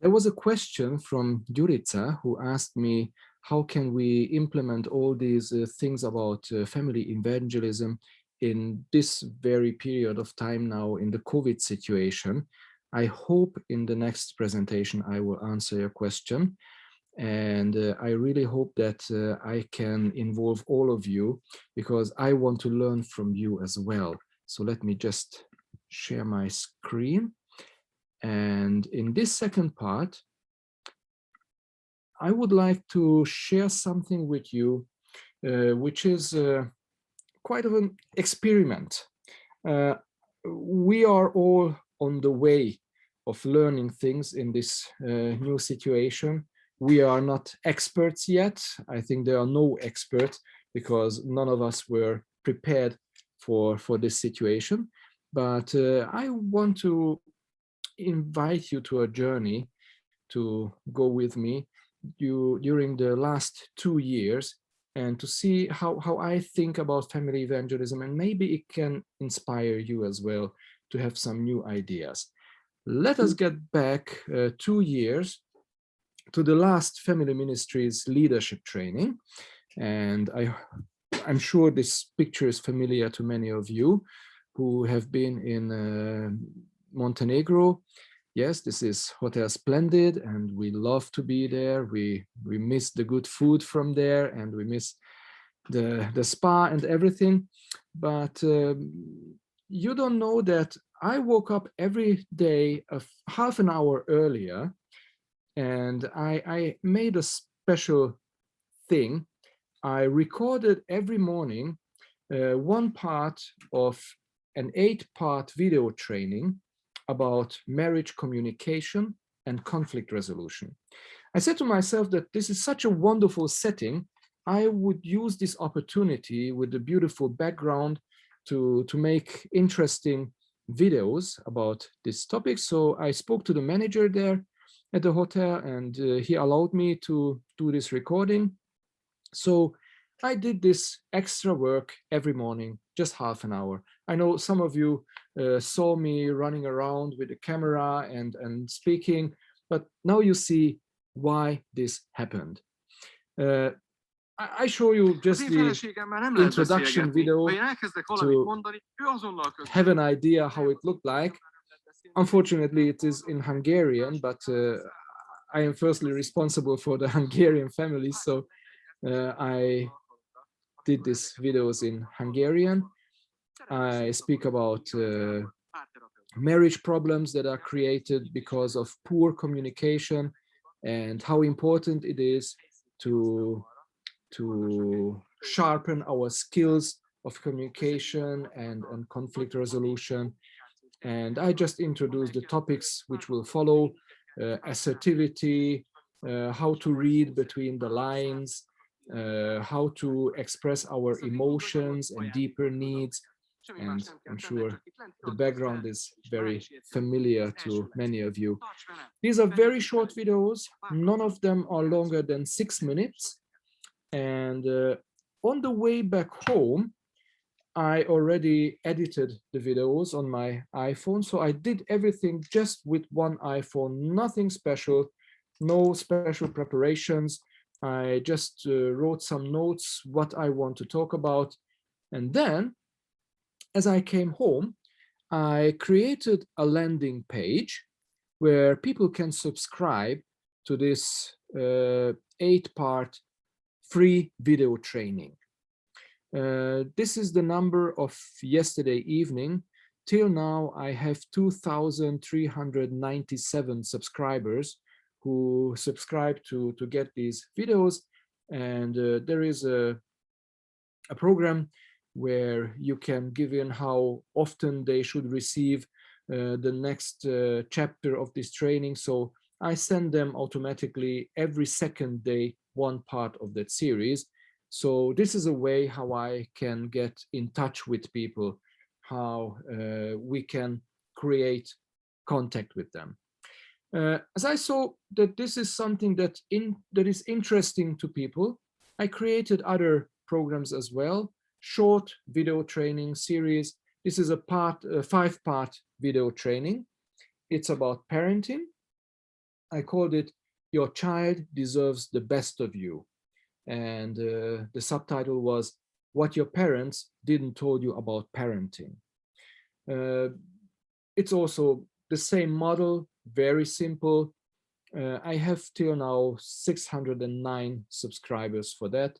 There was a question from Jurica who asked me, how can we implement all these things about family evangelism in this very period of time now in the COVID situation? I hope in the next presentation I will answer your question. And I really hope that I can involve all of you because I want to learn from you as well. So let me just share my screen. And in this second part, I would like to share something with you, which is quite of an experiment. We are all on the way of learning things in this new situation. We are not experts yet. I think there are no experts because none of us were prepared for this situation. But I want to invite you to a journey to go with me during the last 2 years and to see how I think about family evangelism, and maybe it can inspire you as well to have some new ideas. Let us get back 2 years to the last Family Ministries leadership training. And I'm sure this picture is familiar to many of you who have been in Montenegro. Yes, this is Hotel Splendid, and we love to be there. We miss the good food from there, and we miss the spa and everything. But you don't know that I woke up every day half an hour earlier, and I made a special thing. I recorded every morning one part of an 8-part video training about marriage communication and conflict resolution. I said to myself that this is such a wonderful setting. I would use this opportunity with the beautiful background to make interesting videos about this topic. So I spoke to the manager there at the hotel, and he allowed me to do this recording. So I did this extra work every morning, just half an hour. I know some of you saw me running around with the camera and speaking, but now you see why this happened. I show you just the introduction video to have an idea how it looked like. Unfortunately, it is in Hungarian, but I am firstly responsible for the Hungarian family, so I did these videos in Hungarian. I speak about marriage problems that are created because of poor communication and how important it is to sharpen our skills of communication and conflict resolution. And I just introduced the topics which will follow: assertivity, how to read between the lines, how to express our emotions and deeper needs. And I'm sure the background is very familiar to many of you. These are very short videos. None of them are longer than 6 minutes. And on the way back home, I already edited the videos on my iPhone. So I did everything just with one iPhone, nothing special, no special preparations. I just wrote some notes, what I want to talk about. And then as I came home, I created a landing page where people can subscribe to this 8-part free video training. This is the number of yesterday evening. Till now, I have 2,397 subscribers who subscribe to get these videos. And there is a program where you can give in how often they should receive the next chapter of this training. So I send them automatically every second day one part of that series. So this is a way how I can get in touch with people, how we can create contact with them. As I saw that this is something that is interesting to people, I created other programs as well, short video training series. This is a 5-part video training. It's about parenting. I called it "Your Child Deserves the Best of You." And the subtitle was "What Your Parents Didn't Told You About Parenting." It's also the same model, very simple. I have till now 609 subscribers for that.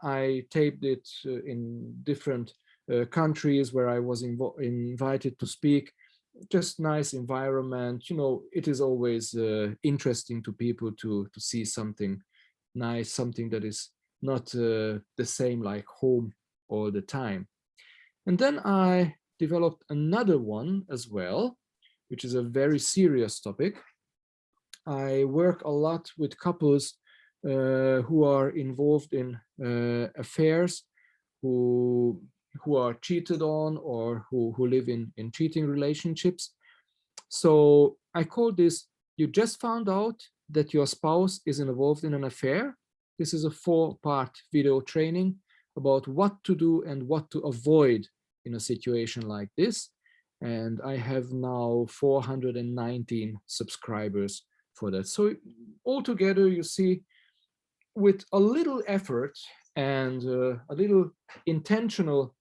I taped it in different countries where I was invited to speak. Just nice environment. You know, it is always interesting to people to see something nice, something that is not the same like home all the time. And then I developed another one as well, which is a very serious topic. I work a lot with couples who are involved in affairs, who are cheated on, or who live in cheating relationships. So I call this "You Just Found Out That Your Spouse is Involved in an Affair." This is a 4-part video training about what to do and what to avoid in a situation like this. And I have now 419 subscribers for that. So altogether, you see, with a little effort and a little intentional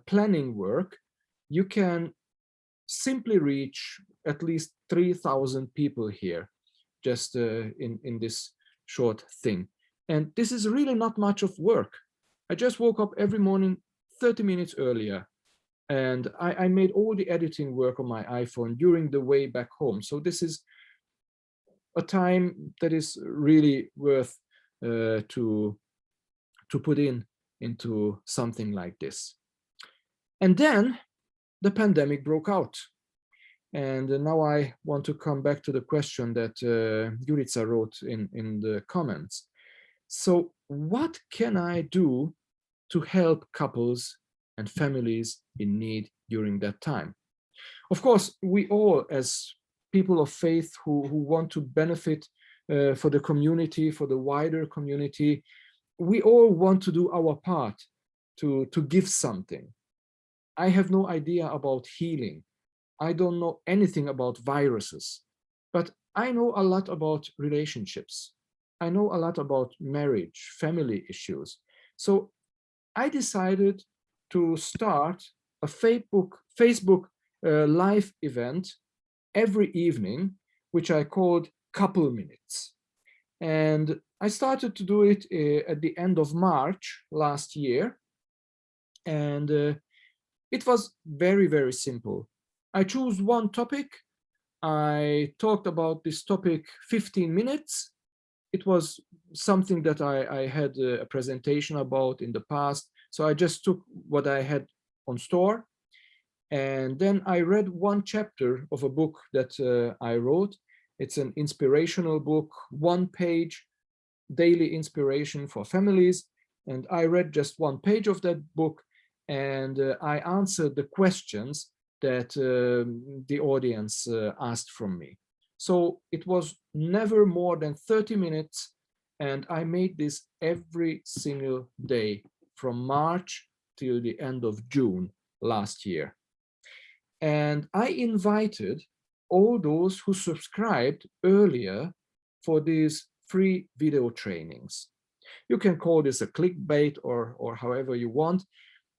planning work, you can simply reach at least 3,000 people here just in this short thing. And this is really not much of work. I just woke up every morning 30 minutes earlier, and I made all the editing work on my iPhone during the way back home. So this is a time that is really worth to put into something like this. And then the pandemic broke out. And now I want to come back to the question that Jurica wrote in the comments. So what can I do to help couples and families in need during that time? Of course, we all, as people of faith who want to benefit for the community, for the wider community, we all want to do our part to give something. I have no idea about healing. I don't know anything about viruses, but I know a lot about relationships. I know a lot about marriage, family issues. So I decided to start a Facebook live event every evening, which I called Couple Minutes. And I started to do it at the end of March last year. And it was very, very simple. I chose one topic. I talked about this topic 15 minutes. It was something that I had a presentation about in the past. So I just took what I had on store. And then I read one chapter of a book that I wrote. It's an inspirational book, 1-page daily inspiration for families. And I read just 1 page of that book, and I answered the questions that the audience asked from me. So it was never more than 30 minutes, and I made this every single day from March till the end of June last year. And I invited all those who subscribed earlier for these free video trainings. You can call this a clickbait or however you want,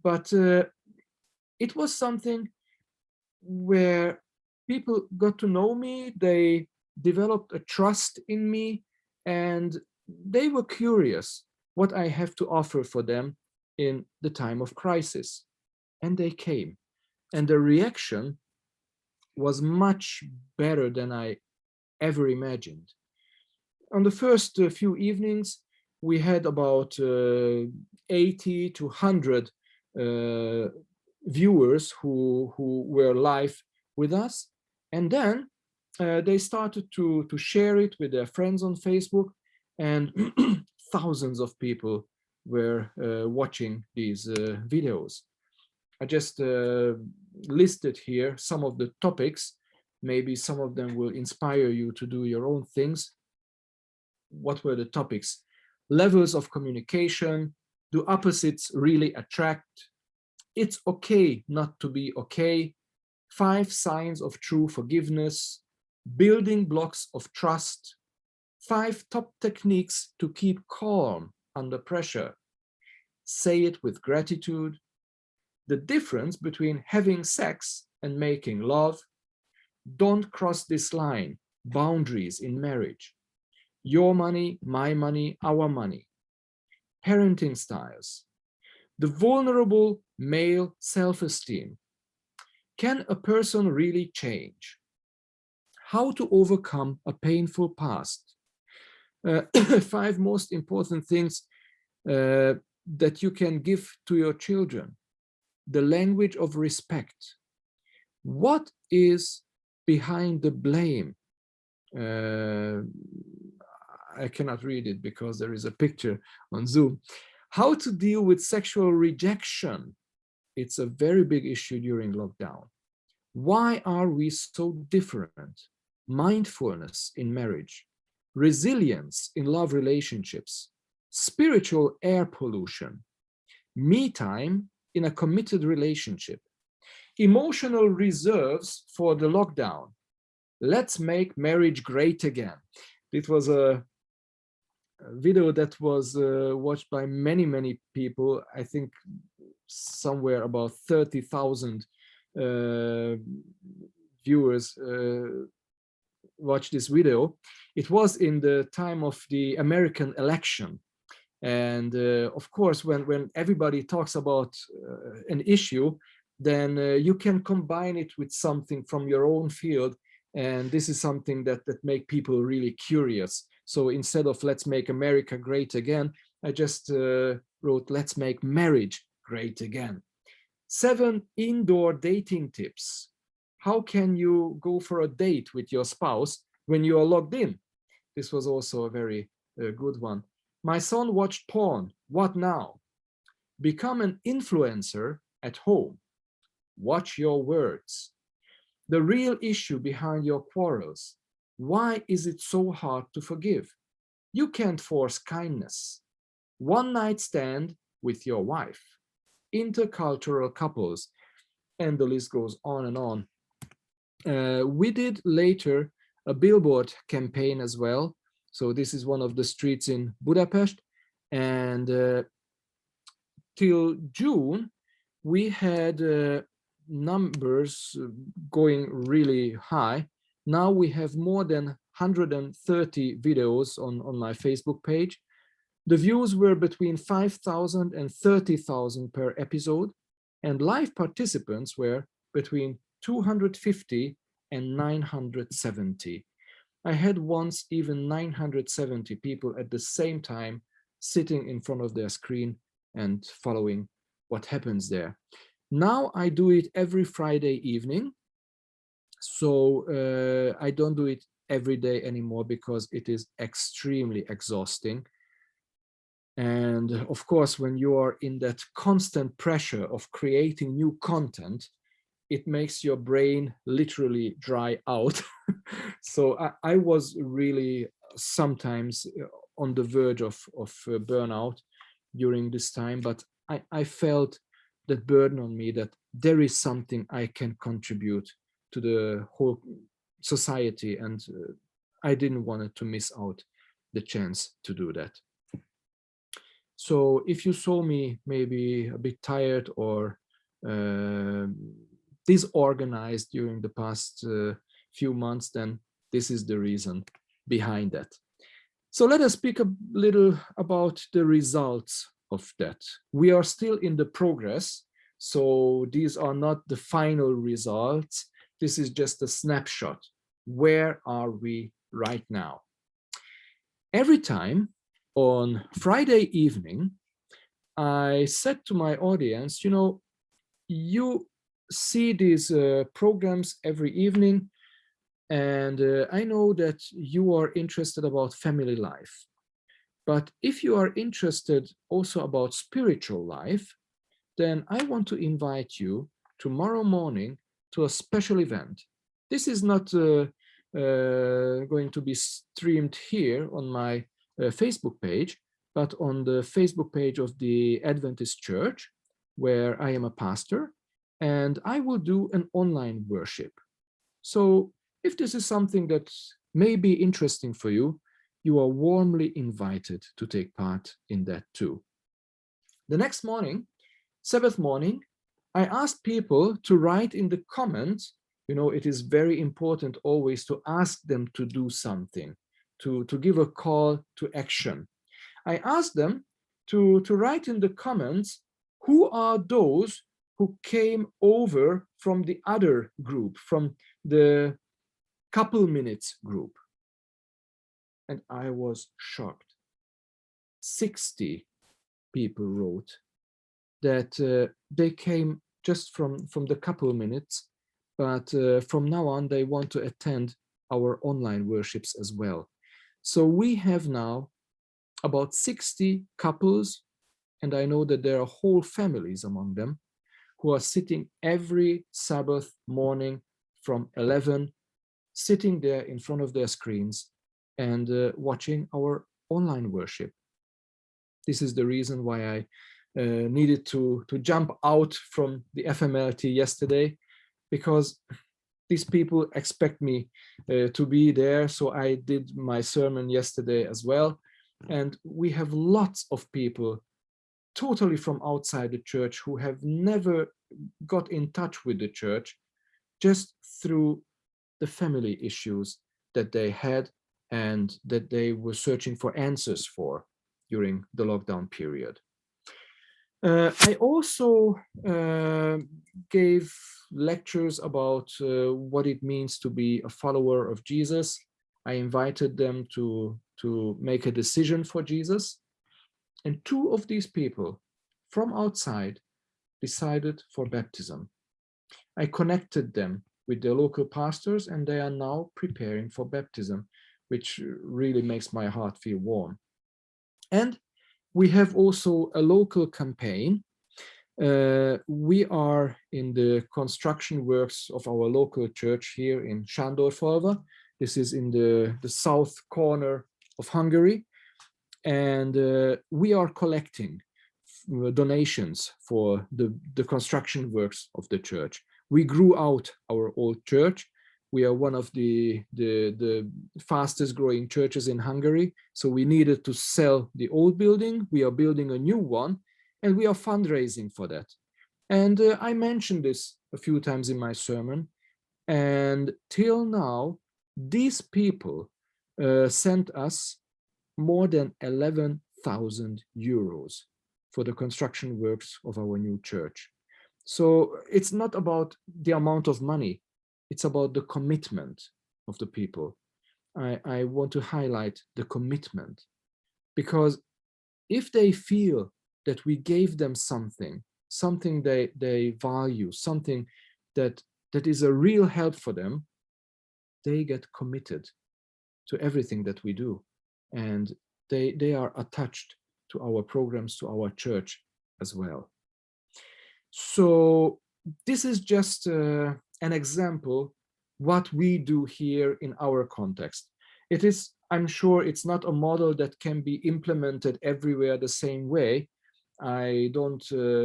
but it was something where people got to know me, they developed a trust in me, and they were curious what I have to offer for them in the time of crisis. And they came. And the reaction was much better than I ever imagined. On the first few evenings, we had about 80 to 100 viewers who were live with us. And then they started to share it with their friends on Facebook, and thousands of people were watching these videos. I just listed here some of the topics. Maybe some of them will inspire you to do your own things. What were the topics? Levels of communication. Do opposites really attract? It's okay not to be okay. 5 signs of true forgiveness. building blocks of trust, 5 top techniques to keep calm under pressure, say it with gratitude, the difference between having sex and making love, don't cross this line, boundaries in marriage, your money, my money, our money, parenting styles, the vulnerable male self-esteem. Can a person really change? How to overcome a painful past. 5 most important things that you can give to your children. The language of respect. What is behind the blame? I cannot read it because there is a picture on Zoom. How to deal with sexual rejection. It's a very big issue during lockdown. Why are we so different? Mindfulness in marriage, resilience in love relationships, spiritual air pollution, me time in a committed relationship, emotional reserves for the lockdown. Let's make marriage great again. It was a video that was watched by many people. I think somewhere about 30,000 viewers watched this video. It was in the time of the American election. And of course, when everybody talks about an issue, then you can combine it with something from your own field. And this is something that make people really curious. So instead of let's make America great again, I just wrote, let's make marriage great again. 7 indoor dating tips. How can you go for a date with your spouse when you are logged in? This was also a very good one. My son watched porn. What now? Become an influencer at home. Watch your words. The real issue behind your quarrels. Why is it so hard to forgive? You can't force kindness. One night stand with your wife. Intercultural couples. And the list goes on and on. We did later a billboard campaign as well. So this is one of the streets in Budapest. And till June, we had numbers going really high. Now we have more than 130 videos on my Facebook page. The views were between 5,000 and 30,000 per episode, and live participants were between 250 and 970. I had once even 970 people at the same time sitting in front of their screen and following what happens there. Now I do it every Friday evening. So I don't do it every day anymore because it is extremely exhausting. And of course, when you are in that constant pressure of creating new content, it makes your brain literally dry out. So I was really sometimes on the verge of burnout during this time, but I felt that burden on me that there is something I can contribute to the whole society, and I didn't want to miss out the chance to do that. So if you saw me maybe a bit tired or disorganized during the past few months, then this is the reason behind that. So let us speak a little about the results of that. We are still in the progress, so these are not the final results. This is just a snapshot. Where are we right now? Every time on Friday evening, I said to my audience, you know, you see these programs every evening, and I know that you are interested about family life. But if you are interested also about spiritual life, then I want to invite you tomorrow morning to a special event. This is not going to be streamed here on my Facebook page, but on the Facebook page of the Adventist Church, where I am a pastor, and I will do an online worship. So If this is something that may be interesting for you, you are warmly invited to take part in that too. The next morning, Sabbath morning, I asked people to write in the comments. It is very important always to ask them to do something, to give a call to action. I asked them to write in the comments who are those who came over from the other group, from the couple minutes group. And I was shocked. 60 people wrote that they came just from the couple minutes, but from now on they want to attend our online worships as well. So we have now about 60 couples, and I know that there are whole families among them, who are sitting every Sabbath morning from 11, sitting there in front of their screens and watching our online worship. This is the reason why I needed to jump out from the FMLT yesterday, because these people expect me to be there. So I did my sermon yesterday as well. And we have lots of people totally from outside the church who have never got in touch with the church, just through the family issues that they had and that they were searching for answers for during the lockdown period. I also gave lectures about what it means to be a follower of Jesus. I invited them to make a decision for Jesus. And 2 of these people from outside decided for baptism. I connected them with their local pastors, and they are now preparing for baptism, which really makes my heart feel warm. And we have also a local campaign. We are in the construction works of our local church here in Sándorfalva. This is in the south corner of Hungary. And we are collecting donations for the construction works of the church. We grew out our old church. We are one of the fastest growing churches in Hungary. So we needed to sell the old building. We are building a new one, and we are fundraising for that. And I mentioned this a few times in my sermon. And till now, these people sent us more than 11,000 euros for the construction works of our new church. So it's not about the amount of money, it's about the commitment of the people. I want to highlight the commitment, because if they feel that we gave them something they value, something that is a real help for them, they get committed to everything that we do. And they are attached to our programs, to our church as well. So this is just an example what we do here in our context. It is, I'm sure it's not a model that can be implemented everywhere the same way. I don't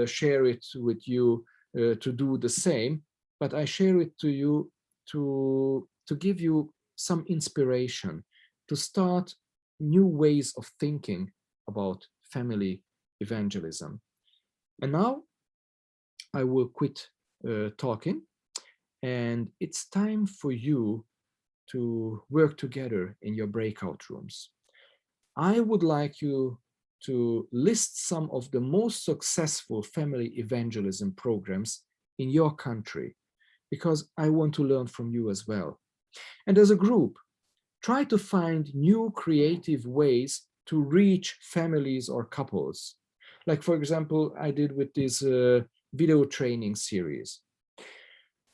share it with you to do the same, but I share it to you to give you some inspiration, to start new ways of thinking about family evangelism. And now I will quit talking, and it's time for you to work together in your breakout rooms. I would like you to list some of the most successful family evangelism programs in your country, because I want to learn from you as well. And as a group, try to find new creative ways to reach families or couples. Like, for example, I did with this video training series.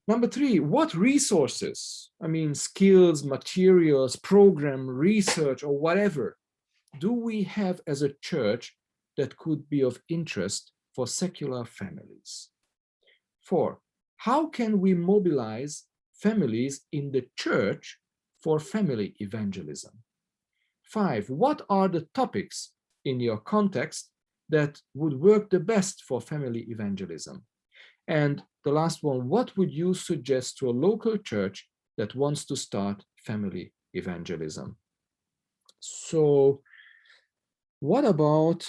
Number 3, what resources, skills, materials, program, research, or whatever, do we have as a church that could be of interest for secular families? 4, how can we mobilize families in the church for family evangelism? 5, what are the topics in your context that would work the best for family evangelism? And the last one, what would you suggest to a local church that wants to start family evangelism. So what about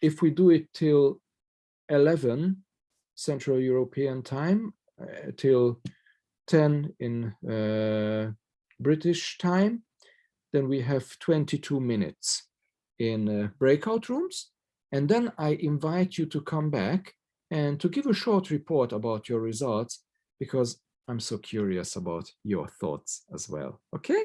if we do it till 11 Central European time, till 10 in British time, then we have 22 minutes in breakout rooms. And then I invite you to come back and to give a short report about your results, because I'm so curious about your thoughts as well. Okay?